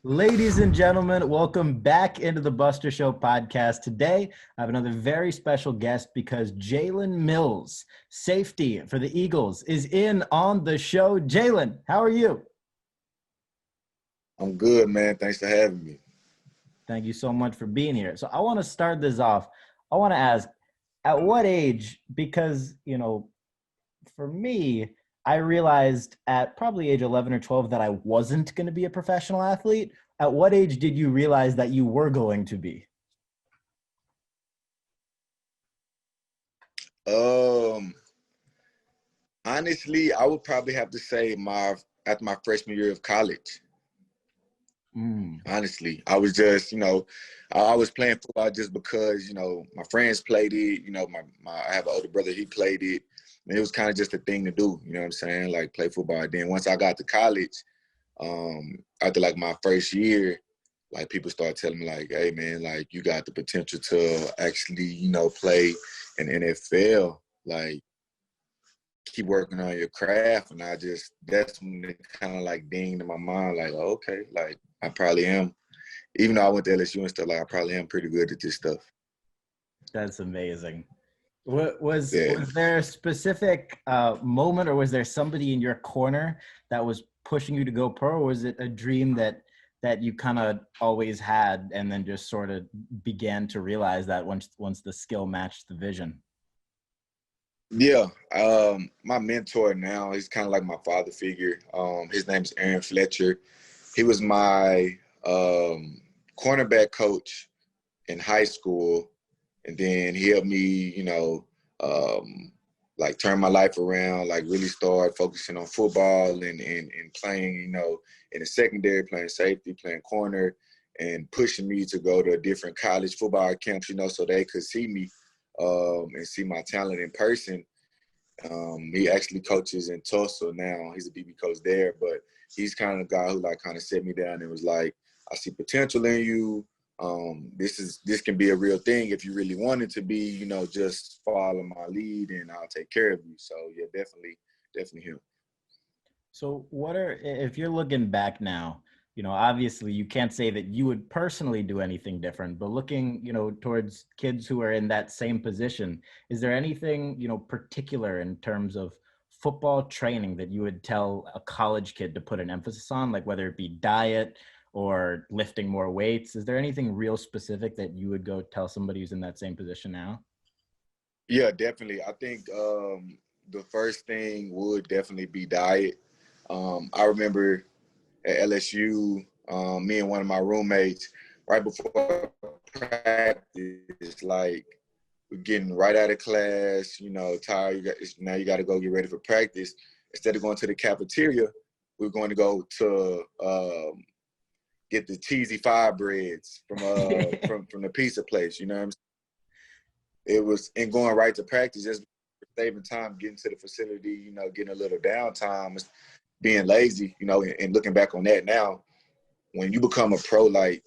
Ladies and gentlemen, welcome back into the Buster Show podcast. Today, I have another very special guest because Jalen Mills, safety for the Eagles, is in on the show. Jalen, how are you? I'm good, man. Thanks for having me. Thank you so much for being here. So I want to start this off. I want to ask, at what age, because, for me, I realized at probably age 11 or 12 that I wasn't going to be a professional athlete. At what age did you realize that you were going to be? Um, Honestly, I would probably have to say after my freshman year of college. Honestly, I was just, I was playing football just because, my friends played it. I have an older brother, he played it. And it was kind of just a thing to do, you know what I'm saying? Like play football. Then once I got to college, after like my first year, like people started telling me like, hey man, like you got the potential to actually, play in NFL. Like keep working on your craft. And that's when it kind of like dinged in my mind, like, oh, okay, like I probably am. Even though I went to LSU and stuff, like I probably am pretty good at this stuff. That's amazing. Was Yeah. there a specific moment, or was there somebody in your corner that was pushing you to go pro, or was it a dream that you kind of always had and then just sort of began to realize that once the skill matched the vision? Yeah. My mentor now, he's kind of like my father figure. His name's Aaron Fletcher. He was my cornerback coach in high school. And then he helped me, like turn my life around, like really start focusing on football and playing, in the secondary, playing safety, playing corner, and pushing me to go to different college football camps, so they could see me and see my talent in person. He actually coaches in Tulsa now. He's a DB coach there, but he's kind of the guy who like kind of set me down and was like, I see potential in you. This can be a real thing if you really want it to be, just follow my lead and I'll take care of you. So yeah, definitely him. So if you're looking back now, obviously you can't say that you would personally do anything different, but looking, towards kids who are in that same position, is there anything, particular in terms of football training that you would tell a college kid to put an emphasis on, like whether it be diet or lifting more weights? Is there anything real specific that you would go tell somebody who's in that same position now? Yeah, definitely. I think the first thing would definitely be diet. I remember at LSU, me and one of my roommates, right before practice, like we're getting right out of class, tired. Now you got to go get ready for practice. Instead of going to the cafeteria, we're going to go to get the cheesy fire breads from from the pizza place. You know what I'm saying? It was and going right to practice, just saving time, getting to the facility, getting a little downtime, being lazy, and looking back on that now, when you become a pro, like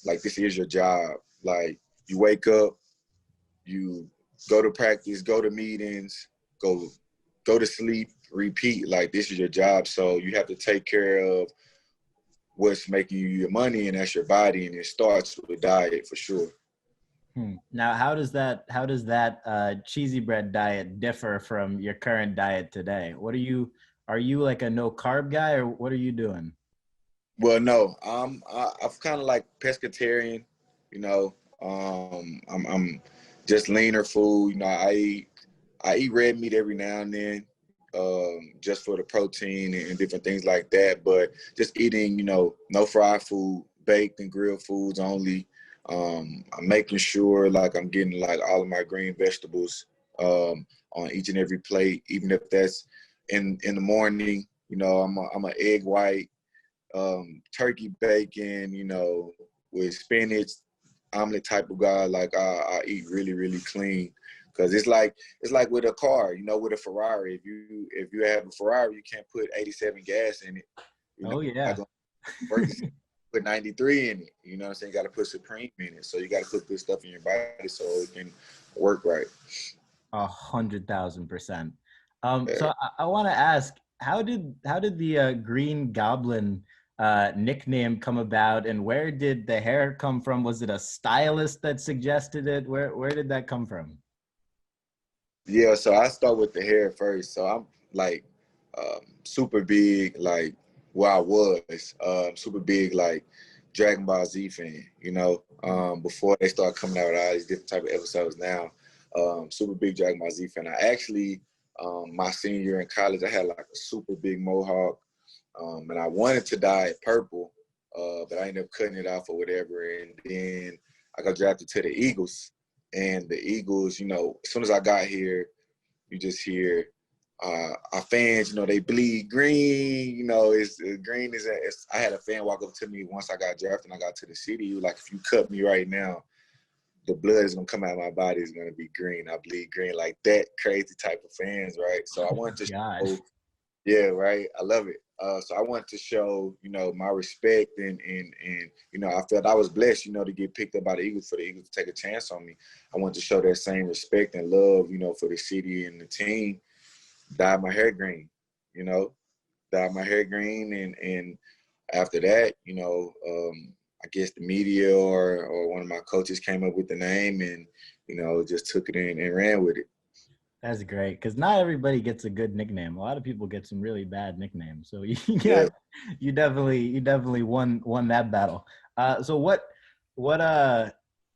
this is your job. Like you wake up, you go to practice, go to meetings, go to sleep, repeat. Like this is your job. So you have to take care of what's making you your money, and that's your body. And it starts with diet for sure. Now, how does that cheesy bread diet differ from your current diet today? Are you like a no carb guy, or what are you doing? Well, no, I'm kind of like pescatarian, I'm just leaner food. I eat red meat every now and then, just for the protein and different things like that. But just eating, no fried food, baked and grilled foods only. I'm making sure like I'm getting like all of my green vegetables on each and every plate, even if that's in the morning. I'm an egg white, turkey bacon, with spinach, omelet type of guy. Like I eat really, really clean. Cause it's like with a car, with a Ferrari. If you have a Ferrari, you can't put 87 gas in it. Oh yeah. Put 93 in it. You know what I'm saying? You got to put Supreme in it. So you got to put good stuff in your body so it can work right. 100,000%. So I want to ask, how did the Green Goblin nickname come about, and where did the hair come from? Was it a stylist that suggested it? Where did that come from? Yeah, so I start with the hair first. So I'm like super big, like where I was, super big, like Dragon Ball Z fan. Before they start coming out with all these different type of episodes now, super big Dragon Ball Z fan. I actually, my senior year in college, I had like a super big mohawk, and I wanted to dye it purple, but I ended up cutting it off or whatever, and then I got drafted to the Eagles. And the Eagles, as soon as I got here, you just hear our fans, they bleed green. It's green is. I had a fan walk up to me once I got drafted and I got to the city. He was like, if you cut me right now, the blood is gonna come out of my body is gonna be green. I bleed green, like that crazy type of fans, right? So I wanted to God. show, yeah, right. I love it. So I wanted to show, my respect and I felt I was blessed, to get picked up by the Eagles for the Eagles to take a chance on me. I wanted to show that same respect and love, for the city and the team. Dyed my hair green, dyed my hair green, and after that, I guess the media or one of my coaches came up with the name and just took it in and ran with it. That's great, because not everybody gets a good nickname. A lot of people get some really bad nicknames. So Yeah. you definitely won that battle. So what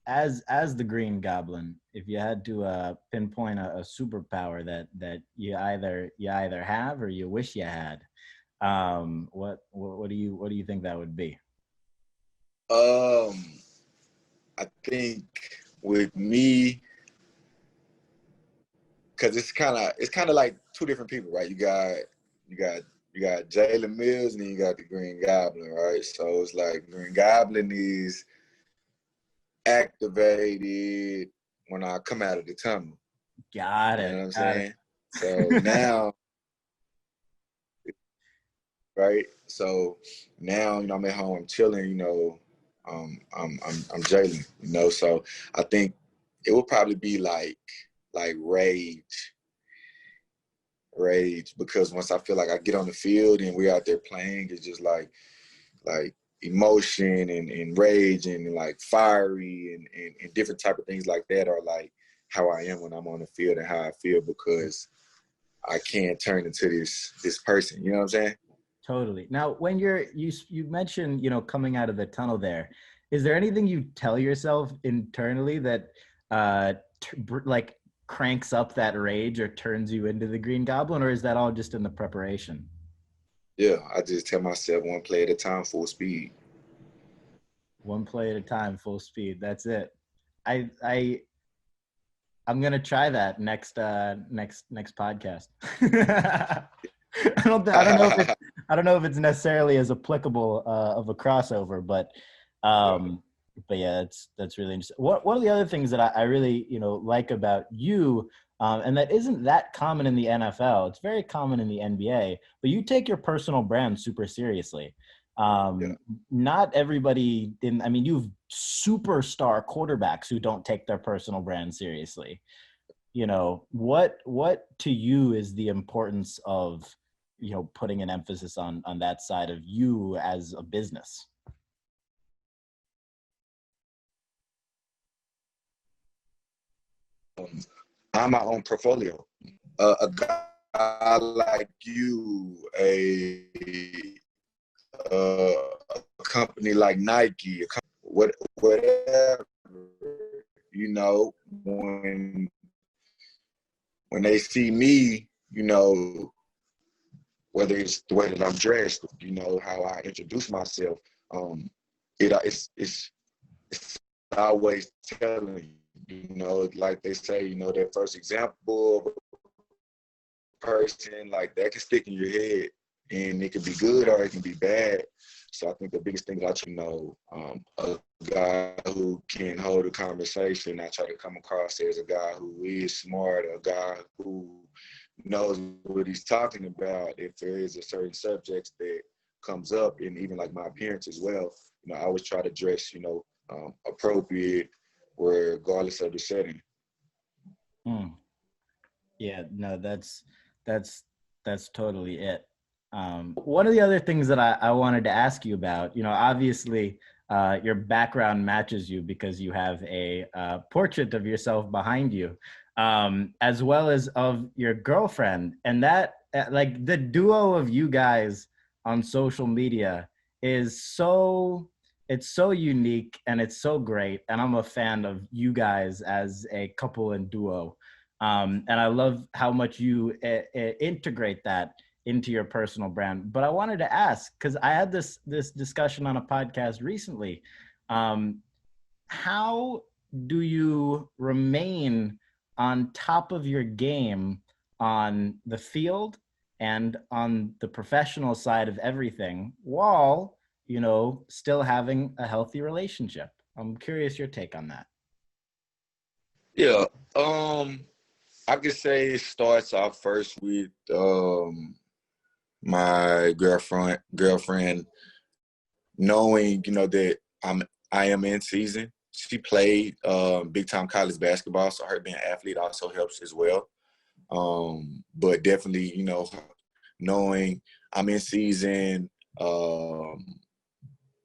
as the Green Goblin, if you had to pinpoint a superpower that you either have or you wish you had, what do you think that would be? Um, I think with me, because it's kind of like two different people, right? You got Jalen Mills and then you got the Green Goblin, right? So it's like Green Goblin is activated when I come out of the tunnel. Got You know it. what I'm Got saying? So now, right? So now, I'm at home, I'm chilling, I'm Jalen, So I think it would probably be like rage, because once I feel like I get on the field and we're out there playing, it's just like emotion and rage and like fiery and different type of things like that are like how I am when I'm on the field and how I feel, because I can't turn into this person. You know what I'm saying? Totally. Now, when you mentioned, coming out of the tunnel there, is there anything you tell yourself internally that like cranks up that rage or turns you into the Green Goblin, or is that all just in the preparation? Yeah, I just tell myself one play at a time, full speed. One play at a time, full speed. That's it. I I'm gonna try that next podcast. I don't know if it's necessarily as applicable of a crossover, Yeah. um, but yeah, that's really interesting. One of the other things that I really like about you, and that isn't that common in the NFL. It's very common in the NBA, but you take your personal brand super seriously. Yeah. Um, Not everybody I mean, you've superstar quarterbacks who don't take their personal brand seriously. What to you is the importance of putting an emphasis on that side of you as a business? I'm my own portfolio. A guy like you, a company like Nike, whatever, you know, when they see me, whether it's the way that I'm dressed, how I introduce myself, um, it's always telling, like they say, that first example of a person, like that can stick in your head, and it can be good or it can be bad. So I think the biggest thing that a guy who can hold a conversation, I try to come across as a guy who is smart, a guy who knows what he's talking about. If there is a certain subject that comes up, and even like my appearance as well, I always try to dress, appropriate, regardless of the setting. Hmm. Yeah, no, that's that's totally it. One of the other things that I wanted to ask you about, obviously your background matches you because you have a portrait of yourself behind you, as well as of your girlfriend. And that, like the duo of you guys on social media is it's so unique and it's so great. And I'm a fan of you guys as a couple and duo. And I love how much you integrate that into your personal brand. But I wanted to ask, because I had this discussion on a podcast recently. Um, how do you remain on top of your game on the field and on the professional side of everything while, still having a healthy relationship? I'm curious your take on that. Yeah, I could say it starts off first with my girlfriend knowing, that I am in season. She played big time college basketball, so her being an athlete also helps as well. But definitely, knowing I'm in season,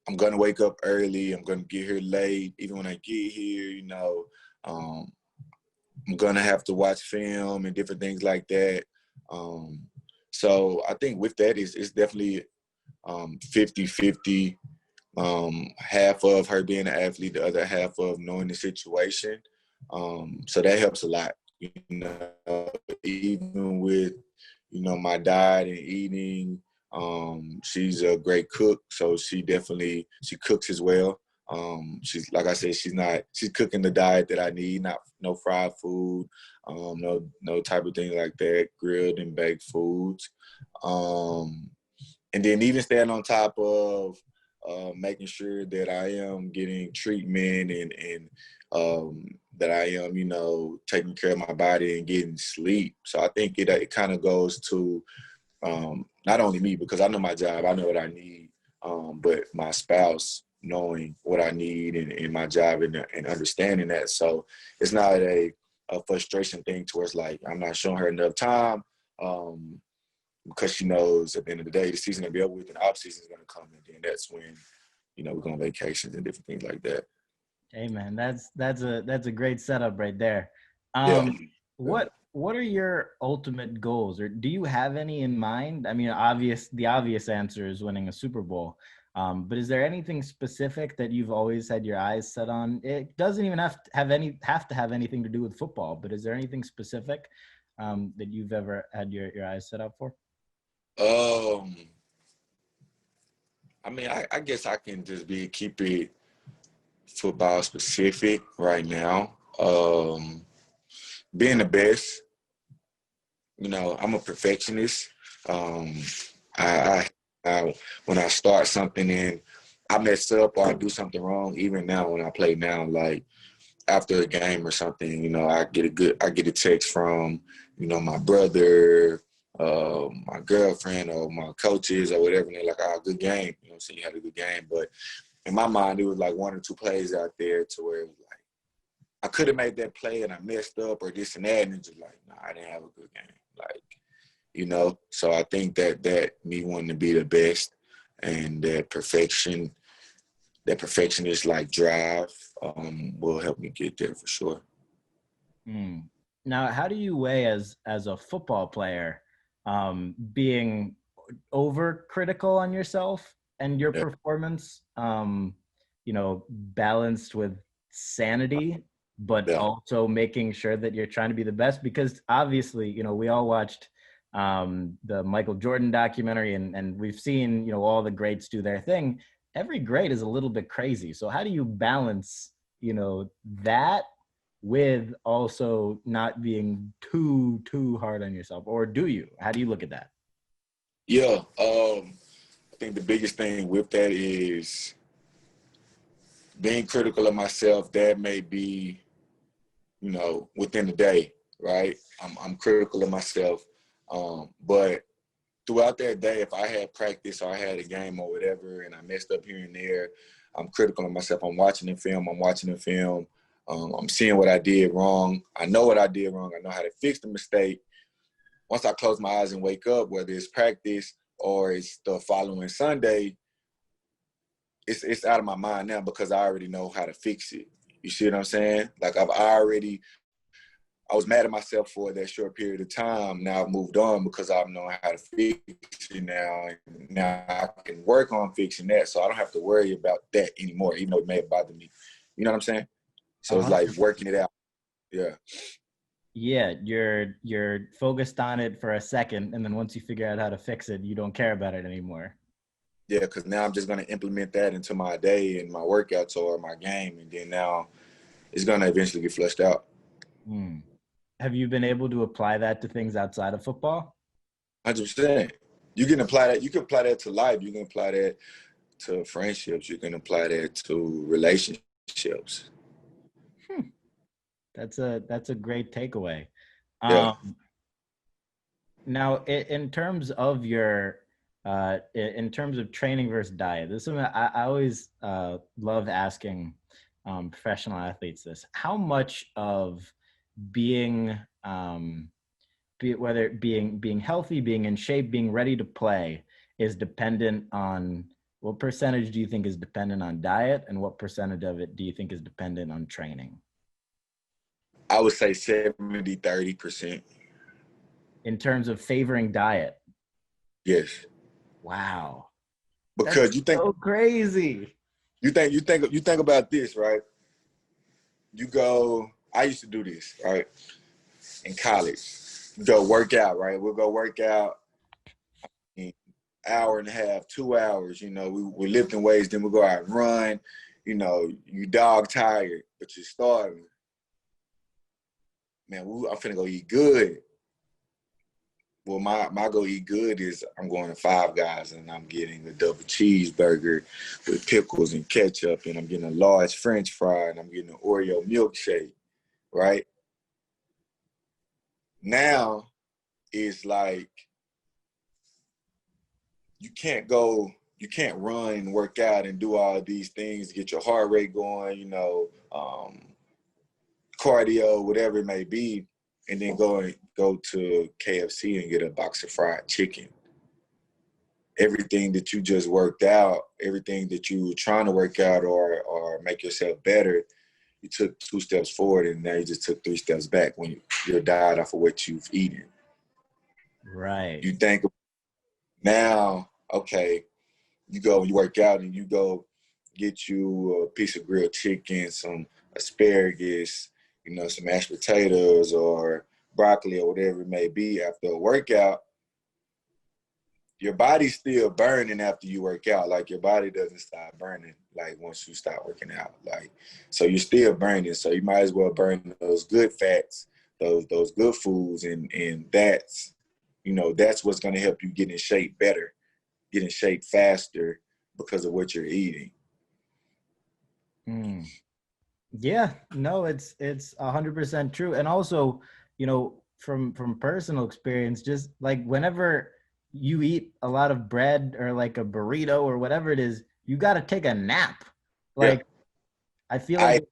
I'm gonna wake up early. I'm gonna get here late. Even when I get here, um, I'm gonna have to watch film and different things like that. So I think with that it's definitely 50-50. Half of her being an athlete, the other half of knowing the situation. So that helps a lot. Even with my diet and eating. She's a great cook, so she cooks as well. She's, like I said, she's cooking the diet that I need, not no fried food, no type of thing like that, grilled and baked foods. And then even staying on top of making sure that I am getting treatment and that I am, taking care of my body and getting sleep. So I think it kind of goes to not only me, because I know my job, I know what I need, but my spouse knowing what I need and my job and understanding that. So it's not a frustration thing towards like I'm not showing her enough time because she knows at the end of the day the season will be over with and the off season is going to come, and then that's when we're going on vacations and different things like that. Hey man, that's a great setup right there. Yeah. What are your ultimate goals, or do you have any in mind? I mean, the obvious answer is winning a Super Bowl. But is there anything specific that you've always had your eyes set on? It doesn't even have to have anything to do with football, but is there anything specific that you've ever had your eyes set up for? I mean, I guess I can just keep it football specific right now. Being the best, I'm a perfectionist. I when I start something and I mess up or I do something wrong, even now when I play now, like after a game or something, I get a text from, my brother, my girlfriend or my coaches or whatever, and they're like, "Oh, good game." So you had a good game. But in my mind, it was like one or two plays out there to where it was like, I could have made that play and I messed up or this and that, and it's just like, nah, I didn't have a good game. Like, so I think that me wanting to be the best and that perfectionist like drive will help me get there for sure. Now, how do you weigh as a football player being overcritical on yourself and your performance, balanced with sanity, but also making sure that you're trying to be the best? Because obviously, we all watched the Michael Jordan documentary and we've seen, all the greats do their thing. Every great is a little bit crazy. So how do you balance, that with also not being too hard on yourself? Or do you? How do you look at that? Yeah. I think the biggest thing with that is being critical of myself. That may be, within the day, right? I'm critical of myself. But throughout that day, if I had practice or I had a game or whatever and I messed up here and there, I'm critical of myself. I'm watching the film. I'm seeing what I did wrong. I know what I did wrong. I know how to fix the mistake. Once I close my eyes and wake up, whether it's practice or it's the following Sunday, it's out of my mind now because I already know how to fix it. You see what I'm saying? Like I was mad at myself for that short period of time. Now I've moved on because I know how to fix it now. And now I can work on fixing that, so I don't have to worry about that anymore, even though it may have bothered me. You know what I'm saying? So it's like 100%. working it out. Yeah. Yeah, you're focused on it for a second, and then once you figure out how to fix it, you don't care about it anymore. Yeah, because now I'm just going to implement that into my day and my workouts or my game, and then now it's going to eventually get flushed out. Hmm. Have you been able to apply that to things outside of football? 100%. You can apply that. You can apply that to life. You can apply that to friendships. You can apply that to relationships. Hmm. That's a great takeaway. Yeah. Now, in terms of your, in terms of training versus diet, this is something I always love asking professional athletes this. How much of being, whether being healthy, being in shape, being ready to play, is dependent on, what percentage do you think is dependent on diet, and what percentage of it do you think is dependent on training? I would say 70, 30%. In terms of favoring diet? Yes. Wow. That's Because so crazy. you think about this, right? You go, I used to do this, right? In college. You go work out, right? We'll go work out in hour and a half, 2 hours, we're lifting weights, then we'll go out and run, you dog tired, but you're starving. Man, I'm finna go eat good. Well, my go eat good is I'm going to Five Guys and I'm getting a double cheeseburger with pickles and ketchup, and I'm getting a large French fry, and I'm getting an Oreo milkshake, right? Now it's like you can't run and work out and do all these things, get your heart rate going, cardio, whatever it may be, and then go to KFC and get a box of fried chicken. Everything that you just worked out, everything that you were trying to work out or make yourself better, you took 2 steps forward, and now you just took 3 steps back when you're diet off of what you've eaten. Right. You think now, okay, you work out and you go get you a piece of grilled chicken, some asparagus, some mashed potatoes or broccoli or whatever it may be after a workout. Your body's still burning after you work out. Like, your body doesn't stop burning, like, once you stop working out. Like, so you're still burning. So you might as well burn those good fats, those good foods, and that's, that's what's going to help you get in shape better, get in shape faster because of what you're eating. Mm. Yeah, no, it's 100% true. And also, from personal experience, just like whenever you eat a lot of bread or like a burrito or whatever it is, you got to take a nap. Yeah. Like, I feel like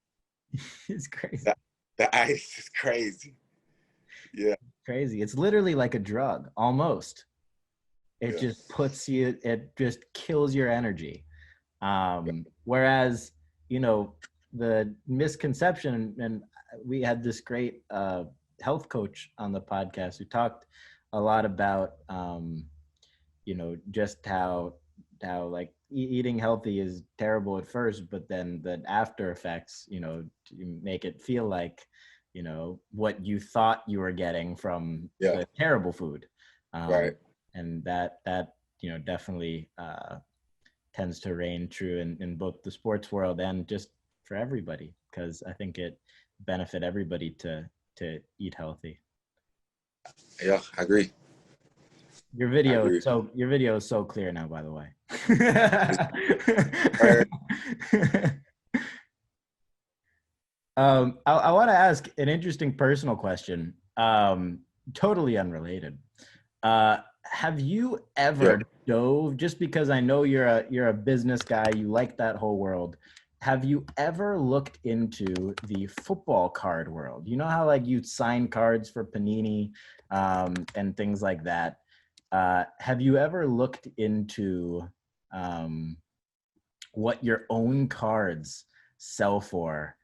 it's crazy. The ice is crazy. Yeah. Crazy. It's literally like a drug, almost. It just puts you, it just kills your energy. Whereas, the misconception, and we had this great health coach on the podcast who talked a lot about, just how like eating healthy is terrible at first, but then the after effects, to make it feel like, what you thought you were getting from the terrible food. Right. And that definitely tends to reign true in both the sports world and just for everybody, because I think it benefit everybody to eat healthy. Yeah, I agree. Your video is so clear now, by the way. I want to ask an interesting personal question, totally unrelated. Have you ever dove, just because I know you're a business guy, you like that whole world, have you ever looked into the football card world? You know how like you sign cards for Panini and things like that? have you ever looked into what your own cards sell for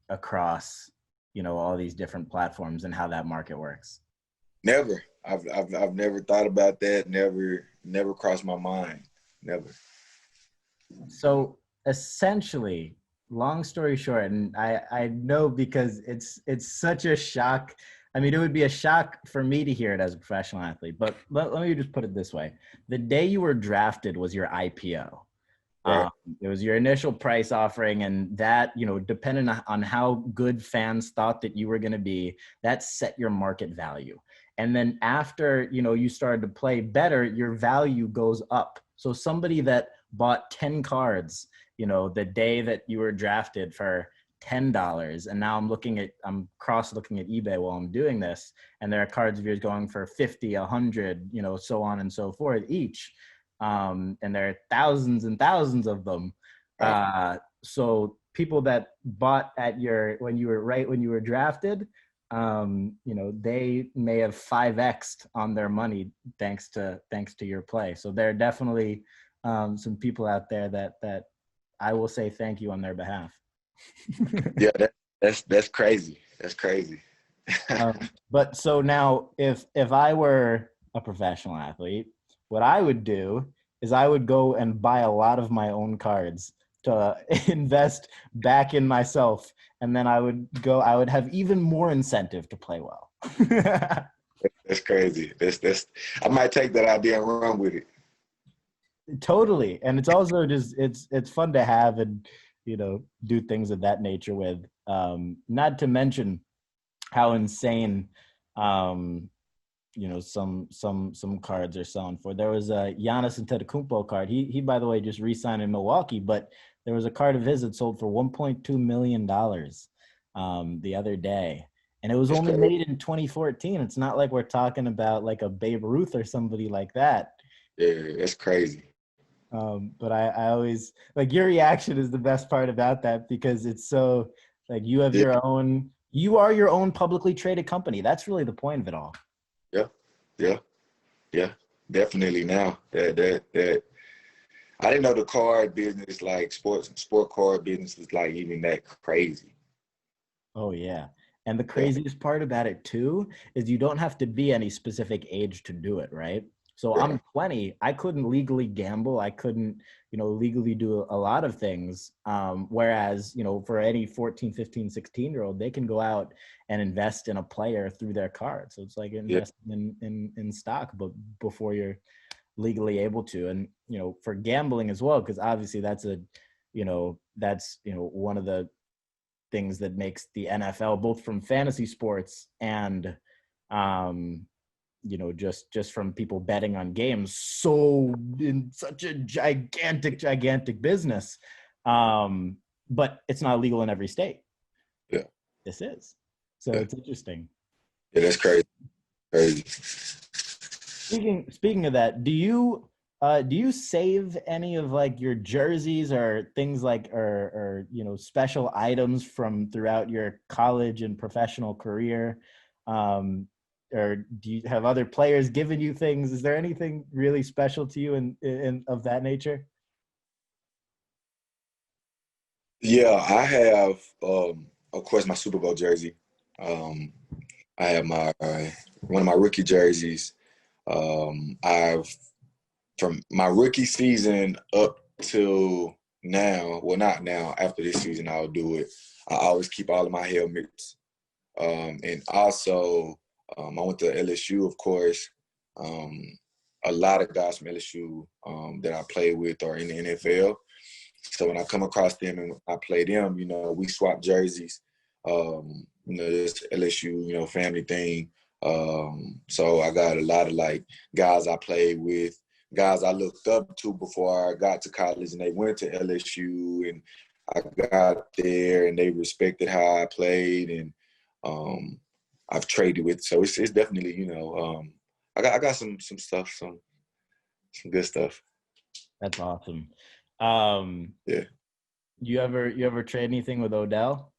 across, all these different platforms and how that market works? Never. I've never thought about that. Never crossed my mind. Never. So essentially, long story short, and I know because it's such a shock. I mean, it would be a shock for me to hear it as a professional athlete, but let me just put it this way. The day you were drafted was your IPO. Right. It was your initial price offering, and that, depending on how good fans thought that you were going to be, that set your market value. And then after, you started to play better, your value goes up. So somebody that bought 10 cards, the day that you were drafted for $10, and now I'm cross looking at eBay while I'm doing this, and there are cards of yours going for 50, 100, so on and so forth each. And there are thousands and thousands of them. So people that bought when you were drafted, they may have 5x'd on their money thanks to your play. So there are definitely some people out there that I will say thank you on their behalf. Yeah, that's crazy. That's crazy. But so now, if I were a professional athlete, what I would do is I would go and buy a lot of my own cards to invest back in myself, and then I would have even more incentive to play well. That's crazy. That's I might take that idea and run with it. Totally. And it's also just it's fun to have and do things of that nature with. Not to mention how insane some cards are selling for. There was a Giannis Antetokounmpo card. He by the way just re-signed in Milwaukee, but there was a card of his that sold for $1.2 million the other day. And it was only made in 2014. It's not like we're talking about like a Babe Ruth or somebody like that. Yeah, that's crazy. But I always like your reaction is the best part about that, because it's so like you have you are your own publicly traded company. That's really the point of it all. Yeah. Definitely now that I didn't know the card business, like sport card business, was like even that crazy. Oh yeah. And the craziest part about it too is you don't have to be any specific age to do it, right? So Yeah. I'm 20. I couldn't legally gamble. I couldn't, legally do a lot of things. Whereas, for any 14, 15, 16-year-old, they can go out and invest in a player through their card. So it's like investing in stock, but before you're legally able to. And, for gambling as well, because obviously that's one of the things that makes the NFL, both from fantasy sports and just from people betting on games, so in such a gigantic business. But it's not legal in every state. Yeah. This is. So it's interesting. Yeah, that's crazy. Crazy. Speaking of that, do you save any of like your jerseys or things like or special items from throughout your college and professional career? Or do you have other players given you things? Is there anything really special to you in of that nature? Yeah, I have of course my Super Bowl jersey. I have my one of my rookie jerseys. I've from my rookie season up till now, well, not now, after this season, I'll do it. I always keep all of my helmets. And also, I went to LSU, of course. A lot of guys from LSU that I play with are in the NFL. So when I come across them and I play them, we swap jerseys. It's LSU, family thing. So I got a lot of like guys I played with, guys I looked up to before I got to college, and they went to LSU, and I got there and they respected how I played, and I've traded with. So it's definitely, I got some stuff, some good stuff. That's awesome. Yeah. You ever trade anything with Odell?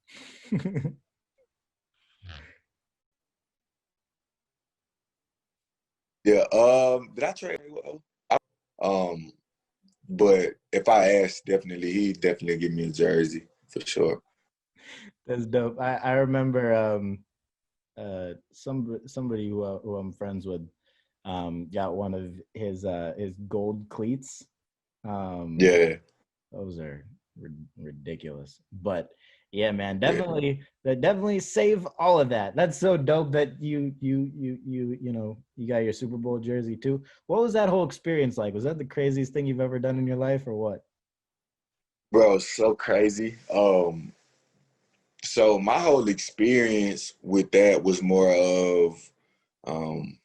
Yeah. Did I trade? Um, but if I asked, definitely he'd definitely give me a jersey for sure. That's dope. I remember somebody who I'm friends with got one of his gold cleats. Um, Yeah. those are ridiculous. But yeah, man, Yeah. definitely save all of that. That's so dope that you got your Super Bowl jersey too. What was that whole experience like? Was that the craziest thing you've ever done in your life, or what? Bro, it's so crazy. So my whole experience with that was more of um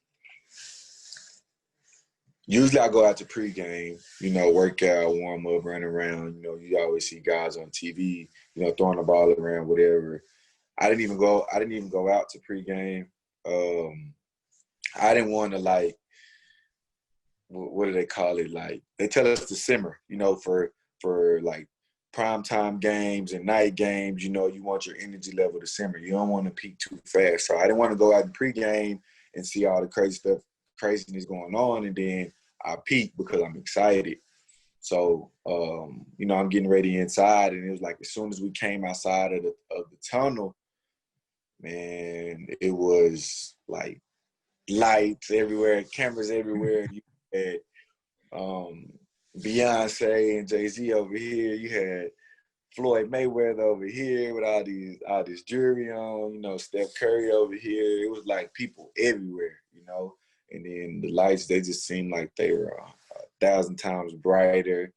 usually I go out to pregame, work out, warm up, run around. You always see guys on TV, throwing the ball around, whatever. I didn't even go out to pregame. Um, I didn't want to like, what do they call it? Like they tell us to simmer, for like primetime games and night games. You want your energy level to simmer. You don't want to peak too fast. So I didn't want to go out in pregame and see all the craziness going on, and then I peak because I'm excited. So I'm getting ready inside, and it was like as soon as we came outside of the tunnel, man, it was like lights everywhere, cameras everywhere. You had um, Beyonce and Jay-Z over here. You had Floyd Mayweather over here with all this jewelry on. Steph Curry over here. It was like people everywhere. And then the lights, they just seemed like they were a thousand times brighter.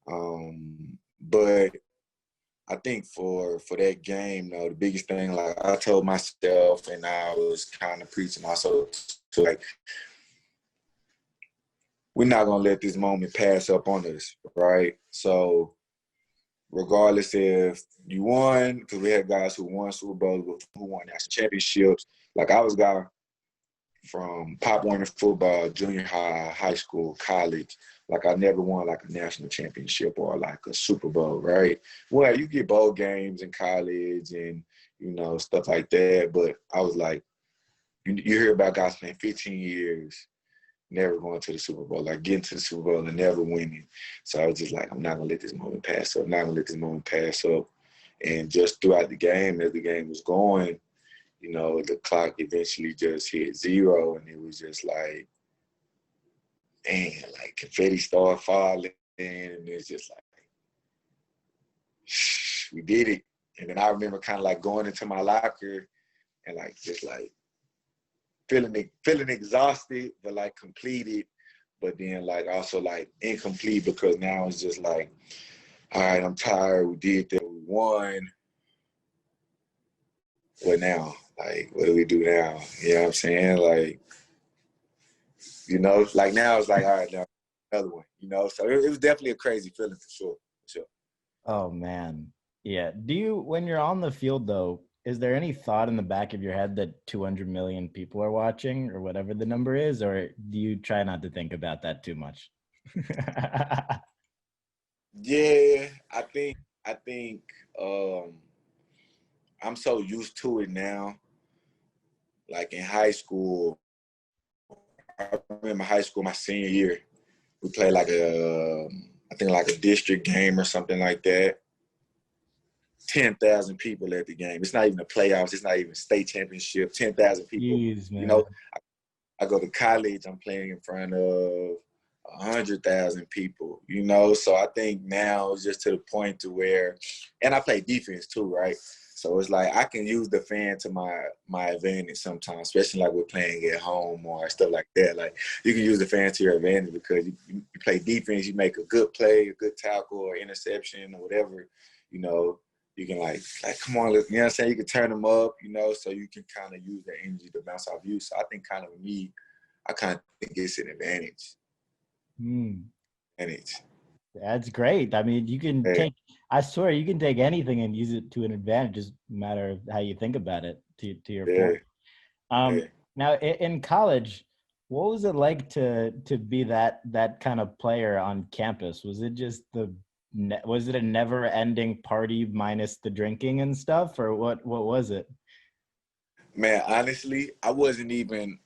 But I think for that game, though, the biggest thing, like I told myself, and I was kind of preaching also to like, we're not gonna let this moment pass up on us, right? So regardless if you won, because we had guys who won Super Bowls, who won national championships. Like I was a guy from Pop Warner football, junior high, high school, college. Like I never won like a national championship or like a Super Bowl, right? Well, you get bowl games in college and stuff like that, but I was like, you hear about guys playing 15 years, never going to the Super Bowl, like getting to the Super Bowl and never winning. So I was just like, I'm not gonna let this moment pass up. I'm not gonna let this moment pass up. And just throughout the game, as the game was going, the clock eventually just hit zero, and it was just like, man, like confetti started falling, and it's just like, shh, we did it. And then I remember kind of like going into my locker and like just like feeling exhausted, but like completed, but then like also like incomplete because now it's just like, all right, I'm tired. We did that. We won. What now? Like, what do we do now? You know what I'm saying? Like, like now it's like, all right, now another one. So it was definitely a crazy feeling for sure. For sure. Oh man. Yeah. When you're on the field though, is there any thought in the back of your head that 200 million people are watching or whatever the number is, or do you try not to think about that too much? Yeah, I think um, I'm so used to it now. Like in high school, I remember high school my senior year, we played like I think like a district game or something like that. 10,000 people at the game. It's not even the playoffs. It's not even state championship. 10,000 people. Jeez, You man. know, I go to college. I'm playing in front of 100,000 people. So I think now it's just to the point to where, and I play defense too, right? So it's like I can use the fan to my advantage sometimes, especially like we're playing at home or stuff like that. Like you can use the fan to your advantage because you play defense, you make a good play, a good tackle or interception or whatever, you know, you can like come on, you know what I'm saying? You can turn them up, so you can kind of use that energy to bounce off you. So I think kind of me, I kind of think it's an advantage. Hmm. Advantage. That's great. I mean, Yeah, I swear you can take anything and use it to an advantage. Just a matter of how you think about it, to your yeah, point. Um, yeah. now in college, what was it like to be that kind of player on campus? Was it just was it a never ending party minus the drinking and stuff, or what was it? Man, honestly, I wasn't even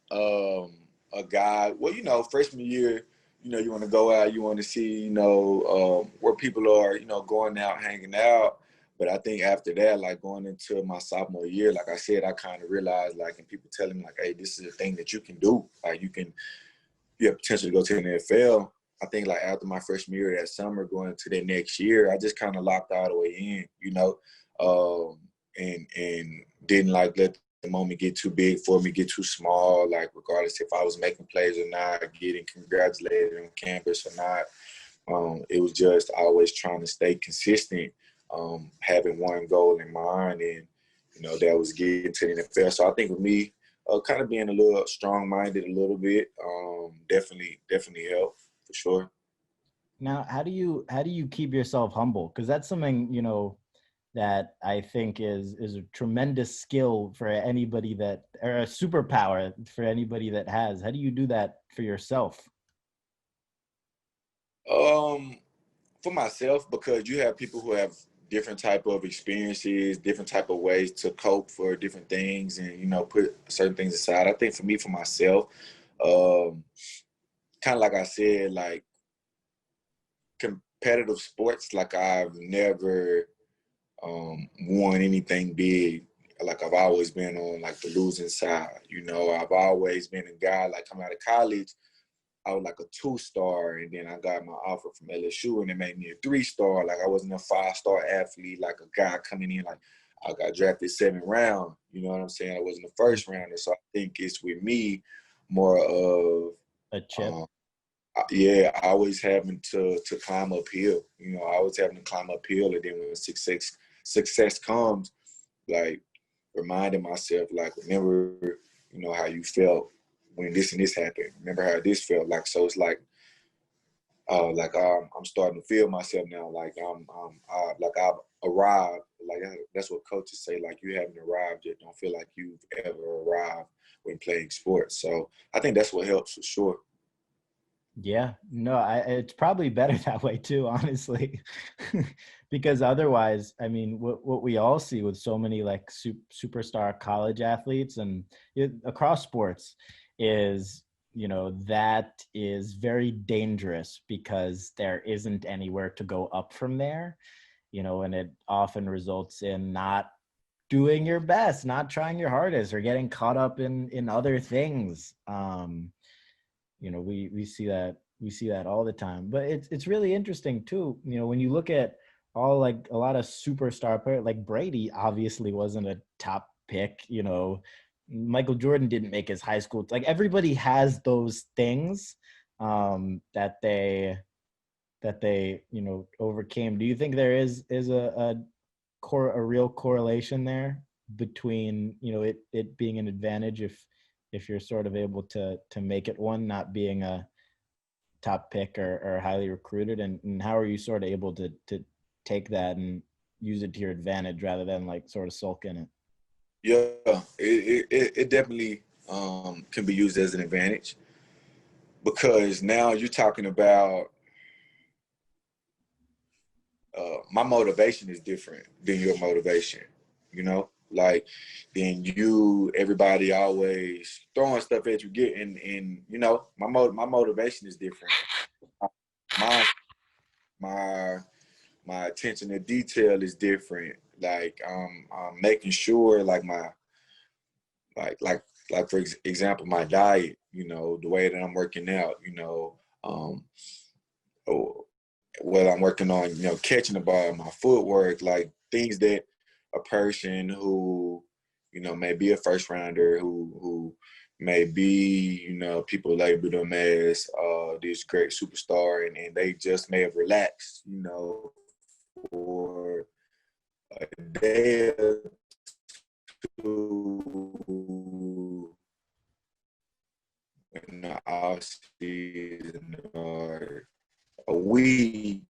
a guy. Well, freshman year, you want to go out, you want to see, where people are, going out, hanging out. But I think after that, like going into my sophomore year, like I said, I kind of realized, like, and people telling me, like, hey, this is a thing that you can do. Like, you have potential to go to the NFL. I think, like, after my freshman year that summer, going into that next year, I just kind of locked all the way in, and didn't, like, let the moment get too big for me, get too small, like, regardless if I was making plays or not, getting congratulated on campus or not. It was just always trying to stay consistent, having one goal in mind, and, that was getting to the NFL. So I think with me, kind of being a little strong-minded a little bit, definitely helped for sure. Now, how do you keep yourself humble? Because that's something, that I think is a tremendous skill for anybody or a superpower for anybody that has. How do you do that for yourself? For myself, because you have people who have different type of experiences, different type of ways to cope for different things, and put certain things aside. I think for me, for myself, kind of like I said, like competitive sports, like I've never won anything big. Like I've always been on like the losing side. I've always been a guy, like coming out of college, I was like a 2-star, and then I got my offer from LSU, and it made me a 3-star. Like I wasn't a 5-star athlete, like a guy coming in, like I got drafted 7th round. You know what I'm saying? I wasn't a 1st rounder. So I think it's with me more of A chip. yeah, always having to climb uphill. Always having to climb uphill, and then when success comes, like reminding myself, like remember, how you felt when this and this happened. Remember how this felt. Like so, it's like I'm starting to feel myself now. Like like I've arrived. Like that's what coaches say. Like you haven't arrived yet. Don't feel like you've ever arrived when playing sports. So I think that's what helps for sure. Yeah, no, it's probably better that way too, honestly, because otherwise, I mean, what we all see with so many like superstar college athletes and across sports is, that is very dangerous because there isn't anywhere to go up from there, and it often results in not doing your best, not trying your hardest, or getting caught up in other things. We see that all the time, but it's really interesting too, when you look at all, like a lot of superstar players, like Brady obviously wasn't a top pick. Michael Jordan didn't make his high school. Like everybody has those things that they overcame. Do you think there is a real correlation there between it being an advantage if you're sort of able to make it one, not being a top pick or highly recruited, and how are you sort of able to take that and use it to your advantage rather than like sort of sulk in it? Yeah, it definitely can be used as an advantage, because now you're talking about my motivation is different than your motivation, like then everybody always throwing stuff at you, and my motivation is different. My my my attention to detail is different. Like I'm making sure like my like for example, my diet, the way that I'm working out, um what I'm working on, catching the ball, my footwork, like things that a person who, may be a 1st rounder, who may be, people label them as this great superstar, and they just may have relaxed, for a day or two in the off season, or a week,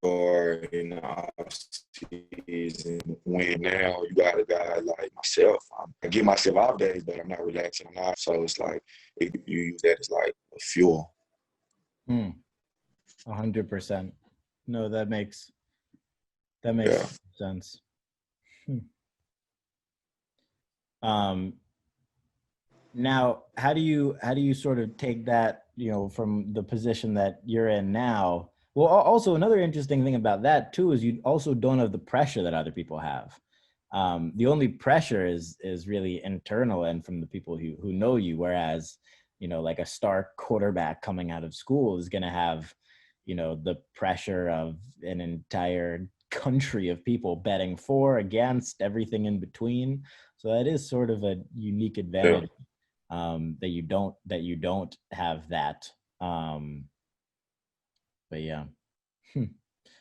or in the off season, when now you got a guy like myself. I give myself off days, but I'm not relaxing. So it's like you use that as like a fuel. 100%. No, that makes Yeah. sense. Um, Now, how do you sort of take that, you know, from the position that you're in now? Well, also another interesting thing about that too is you also don't have the pressure that other people have. The only pressure is really internal and from the people who know you. Whereas, you know, like a star quarterback coming out of school is going to have, you know, the pressure of an entire country of people betting for, against, everything in between. So that is sort of a unique Yeah. advantage, that you don't have that. Um, but yeah. Hmm.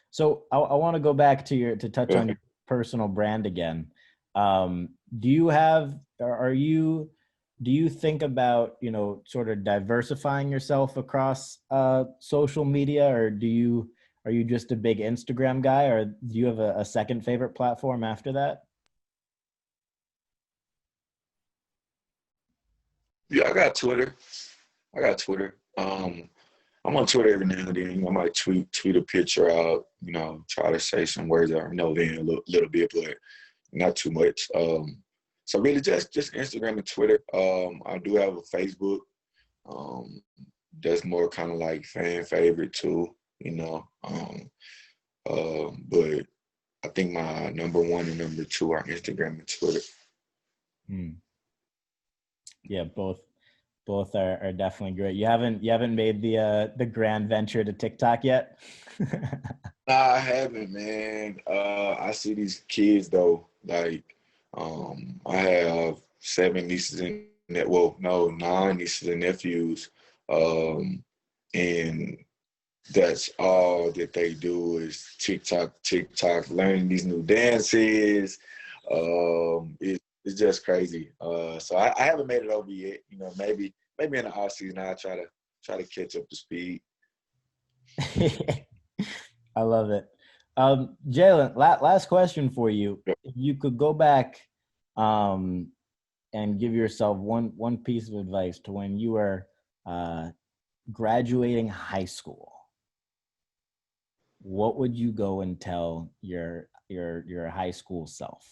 So I want to go back to to touch Yeah. on your personal brand again. Do you have, are you, do you think about, you know, sort of diversifying yourself across social media, or are you just a big Instagram guy, or do you have a second favorite platform after that? Yeah, I got Twitter. I got Twitter. I'm on Twitter every now and then. You know, I might tweet a picture out, you know, try to say some words that are know then a little bit, but not too much. So really just Instagram and Twitter. I do have a Facebook. Um, that's more kind of like fan favorite too, you know. But I think my number one and number two are Instagram and Twitter. Hmm. Yeah, both are definitely great. You haven't made the grand venture to TikTok yet? Nah, I haven't, man. I see these kids though. Like, I have seven nieces and well, no, nine nieces and nephews, um, and that's all that they do is TikTok, learning these new dances. It's just crazy. So I haven't made it over yet. You know, maybe in the off season I'll try to catch up to speed. I love it. Jalen, last question for you. If you could go back, um, and give yourself one piece of advice to when you were uh, graduating high school, what would you go and tell your high school self?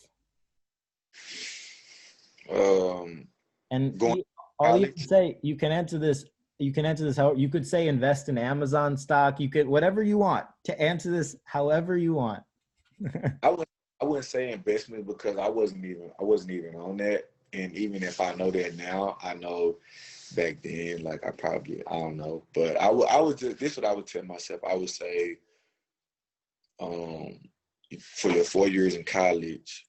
Um, And Going to all you can college. say, you can answer this. You can answer this how you could say invest in Amazon stock. You could whatever you want to answer this however you want. I would I wouldn't say investment because I wasn't even on that. And even if I know that now, I know back then, like I don't know. But I would just this is what I would tell myself. I would say, um, for your 4 years in college,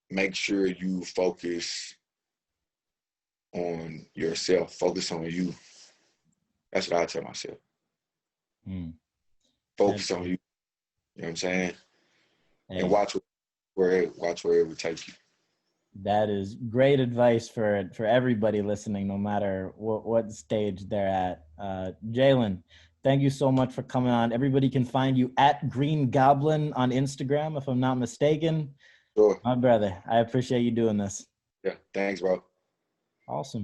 make sure you focus on yourself, focus on you. That's what I tell myself. Hmm. That, Focus on you. You know what I'm saying? And hey, watch where it would take you. that is great advice for everybody listening, no matter what stage they're at. Jalen, thank you so much for coming on. Everybody can find you at Green Goblin on Instagram, if I'm not mistaken. Sure. My brother, I appreciate you doing this. Yeah. Thanks, bro. Awesome.